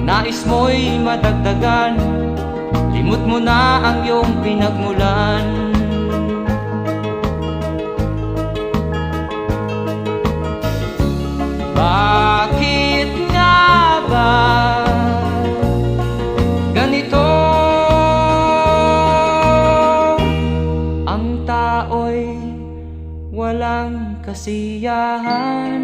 nais mo'y madagdagan, limot mo na ang iyong pinagmulan. Bakit nga ba ganito? Ang tao'y walang kasiyahan.